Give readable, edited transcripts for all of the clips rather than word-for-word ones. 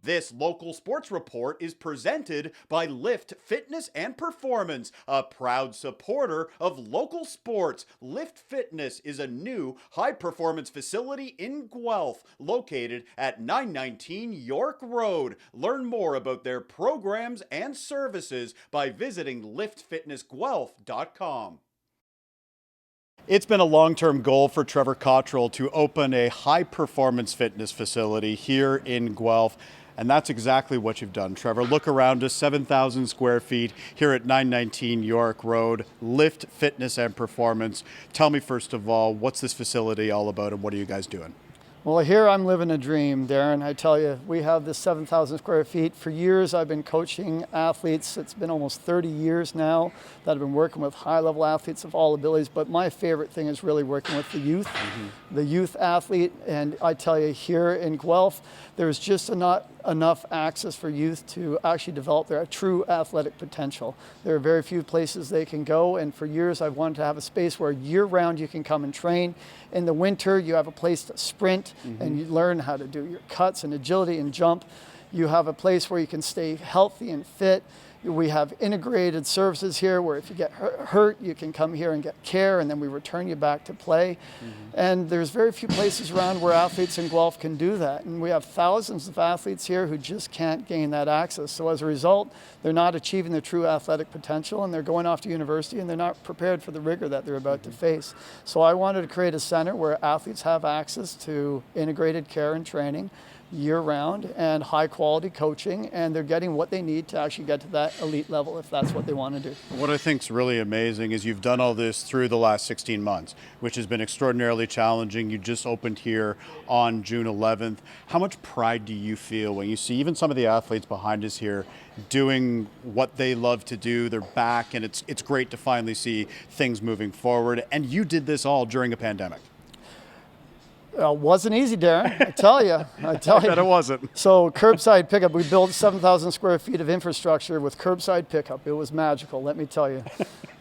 This local sports report is presented by Lift Fitness and Performance, a proud supporter of local sports. Lift Fitness is a new high-performance facility in Guelph, located at 919 York Road. Learn more about their programs and services by visiting liftfitnessguelph.com. It's been a long-term goal for Trevor Cottrell to open a high-performance fitness facility here in Guelph. And that's exactly what you've done, Trevor. Look around us, 7,000 square feet here at 919 York Road, Lift Fitness and Performance. Tell me, first of all, what's this facility all about and what are you guys doing? Well, here I'm living a dream, Darren. I tell you, we have this 7,000 square feet. For years, I've been coaching athletes. It's been almost 30 years now that I've been working with high-level athletes of all abilities. But my favorite thing is really working with the youth, the youth athlete. And I tell you, here in Guelph, there's just not enough access for youth to actually develop their true athletic potential. There are very few places they can go, and for years I've wanted to have a space where year-round you can come and train. In the winter, you have a place to sprint and you learn how to do your cuts and agility and jump. You have a place where you can stay healthy and fit. We have integrated services here where if you get hurt, you can come here and get care, and then we return you back to play. And there's very few places around where athletes in Guelph can do that. And we have thousands of athletes here who just can't gain that access. So as a result, they're not achieving their true athletic potential, and they're going off to university and they're not prepared for the rigor that they're about to face. So I wanted to create a center where athletes have access to integrated care and training year-round and high-quality coaching, and they're getting what they need to actually get to that elite level if that's what they want to do. What I think is really amazing is you've done all this through the last 16 months, which has been extraordinarily challenging. You just opened here on June 11th. How much pride do you feel when you see even some of the athletes behind us here doing what they love to do? They're back, and it's great to finally see things moving forward. And you did this all during a pandemic. Wasn't easy, Darren. I tell you. I bet it wasn't. So curbside pickup, we built 7,000 square feet of infrastructure with curbside pickup. It was magical, let me tell you.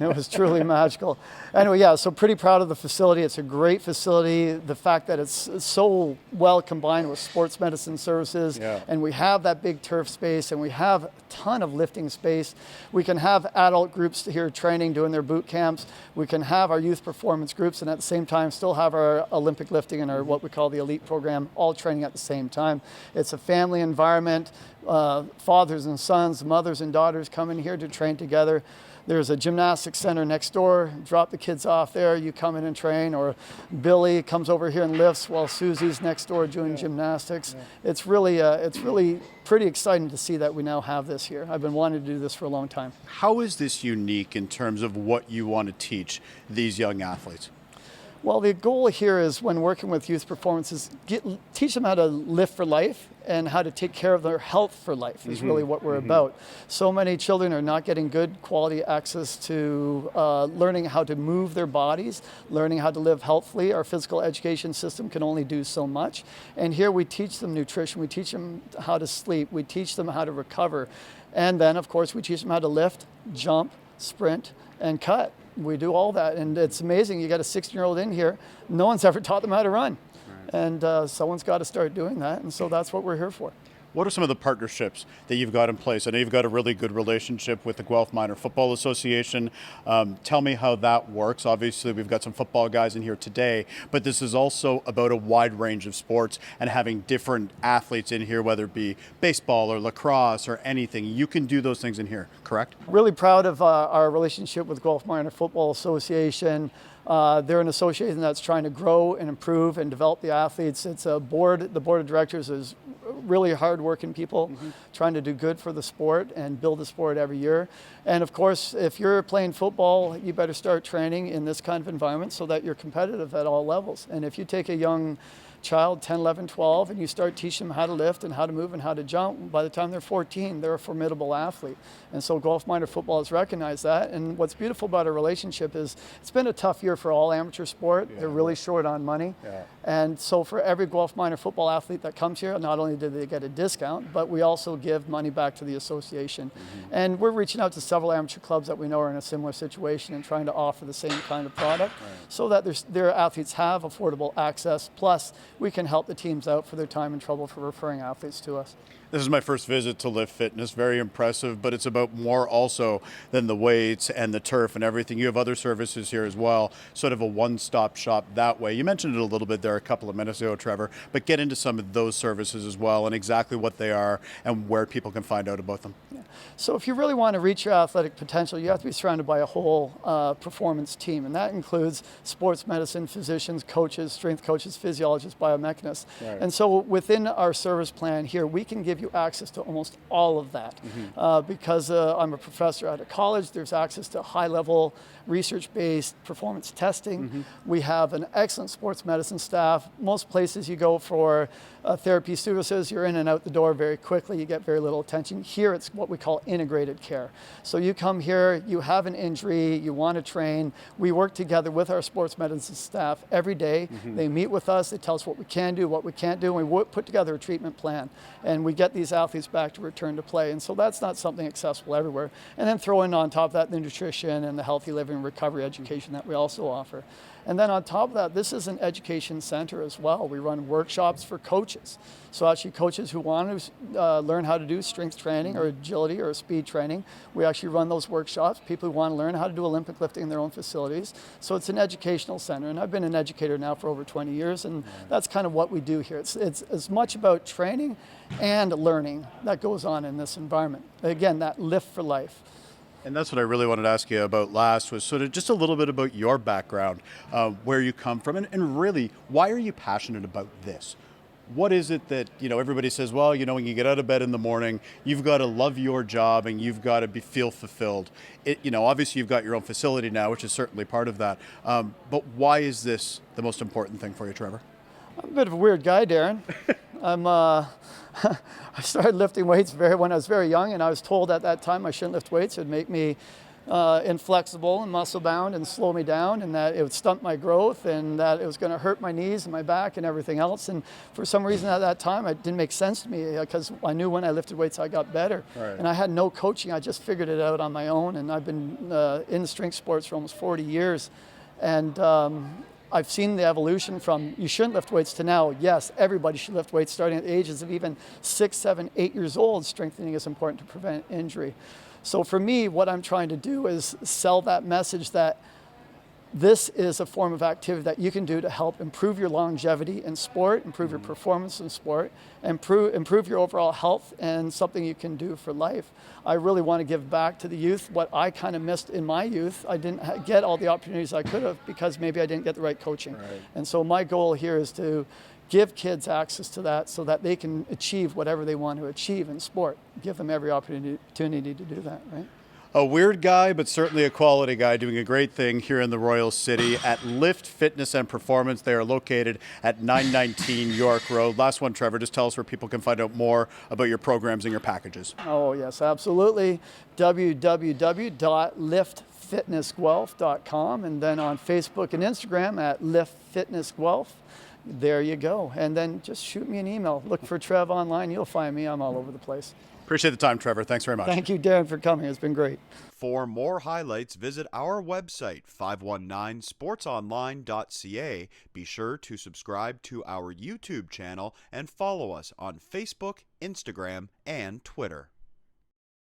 It was truly magical. Anyway, yeah, so pretty proud of the facility. It's a great facility. The fact that it's so well combined with sports medicine services, and we have that big turf space, and we have a ton of lifting space. We can have adult groups here training, doing their boot camps. We can have our youth performance groups, and at the same time still have our Olympic lifting and our what we call the elite program, all training at the same time. It's a family environment. Fathers and sons, mothers and daughters come in here to train together. There's a gymnastics center next door. Drop the kids off there. You come in and train. Or Billy comes over here and lifts while Susie's next door doing gymnastics. It's really pretty exciting to see that we now have this here. I've been wanting to do this for a long time. How is this unique in terms of what you want to teach these young athletes? Well, the goal here is when working with youth performances, teach them how to live for life and how to take care of their health for life is really what we're about. So many children are not getting good quality access to learning how to move their bodies, learning how to live healthfully. Our physical education system can only do so much. And here we teach them nutrition, we teach them how to sleep, we teach them how to recover. And then, of course, we teach them how to lift, jump, sprint, and cut. We do all that, and it's amazing. You got a 16-year-old in here, no one's ever taught them how to run. And someone's got to start doing that, and so that's what we're here for. What are some of the partnerships that you've got in place? I know you've got a really good relationship with the Guelph Minor Football Association. Tell me how that works. Obviously, we've got some football guys in here today, but this is also about a wide range of sports and having different athletes in here, whether it be baseball or lacrosse or anything. You can do those things in here, correct? Really proud of our relationship with Guelph Minor Football Association. They're an association that's trying to grow and improve and develop the athletes. It's a board. The board of directors is really hard-working people trying to do good for the sport and build the sport every year. And of course, if you're playing football, you better start training in this kind of environment so that you're competitive at all levels. And if you take a young child, 10, 11, 12, and you start teaching them how to lift and how to move and how to jump, by the time they're 14, they're a formidable athlete. And so Guelph Minor Football has recognized that. And what's beautiful about our relationship is it's been a tough year for all amateur sport. They're really short on money. And so for every Guelph Minor Football athlete that comes here, not only do they get a discount, but we also give money back to the association. And we're reaching out to several amateur clubs that we know are in a similar situation and trying to offer the same kind of product so that their athletes have affordable access. Plus, we can help the teams out for their time and trouble for referring athletes to us. This is my first visit to Lift Fitness. Very impressive, but it's about more also than the weights and the turf and everything. You have other services here as well, sort of a one-stop shop that way. You mentioned it a little bit there a couple of minutes ago, Trevor, but get into some of those services as well and exactly what they are and where people can find out about them. Yeah. So if you really want to reach your athletic potential, you have to be surrounded by a whole performance team, and that includes sports medicine, physicians, coaches, strength coaches, physiologists, biomechanists. Right. And so within our service plan here, we can give you access to almost all of that. Because I'm a professor at a college, there's access to high-level research-based performance testing. We have an excellent sports medicine staff. Most places you go for therapy services, you're in and out the door very quickly. You get very little attention. Here, it's what we call integrated care. So you come here, you have an injury, you want to train. We work together with our sports medicine staff every day. They meet with us, they tell us what we can do, what we can't do, and we put together a treatment plan. And we get these athletes back to return to play. And so that's not something accessible everywhere. And then throw in on top of that the nutrition and the healthy living recovery education that we also offer. And then on top of that, this is an education center as well. We run workshops for coaches. So actually coaches who want to learn how to do strength training or agility or speed training, we actually run those workshops. People who want to learn how to do Olympic lifting in their own facilities. So it's an educational center. And I've been an educator now for over 20 years, and that's kind of what we do here. It's as much about training and learning that goes on in this environment. Again, that lift for life. And that's what I really wanted to ask you about last, was sort of just a little bit about your background, where you come from, and really, why are you passionate about this? What is it that, everybody says, well, when you get out of bed in the morning, you've got to love your job and you've got to feel fulfilled. Obviously you've got your own facility now, which is certainly part of that. But why is this the most important thing for you, Trevor? I'm a bit of a weird guy, Darren. I started lifting weights when I was very young, and I was told at that time I shouldn't lift weights. It would make me inflexible and muscle bound and slow me down, and that it would stunt my growth, and that it was going to hurt my knees and my back and everything else. And for some reason at that time, it didn't make sense to me, because I knew when I lifted weights I got better. Right. And I had no coaching. I just figured it out on my own, and I've been in strength sports for almost 40 years. And I've seen the evolution from you shouldn't lift weights to now, yes, everybody should lift weights starting at the ages of even 6, 7, 8 years old. Strengthening is important to prevent injury. So for me, what I'm trying to do is sell that message that this is a form of activity that you can do to help improve your longevity in sport, improve your performance in sport, improve your overall health, and something you can do for life. I really want to give back to the youth what I kind of missed in my youth. I didn't get all the opportunities I could have because maybe I didn't get the right coaching. Right. And so my goal here is to give kids access to that so that they can achieve whatever they want to achieve in sport. Give them every opportunity to do that, right? A weird guy, but certainly a quality guy, doing a great thing here in the Royal City at Lift Fitness and Performance. They are located at 919 York Road. Last one, Trevor, just tell us where people can find out more about your programs and your packages. Oh, yes, absolutely. www.liftfitnessguelph.com, and then on Facebook and Instagram at Lift Fitness Guelph. There you go. And then just shoot me an email. Look for Trev online. You'll find me. I'm all over the place. Appreciate the time, Trevor. Thanks very much. Thank you, Darren, for coming. It's been great. For more highlights, visit our website, 519sportsonline.ca. Be sure to subscribe to our YouTube channel and follow us on Facebook, Instagram, and Twitter.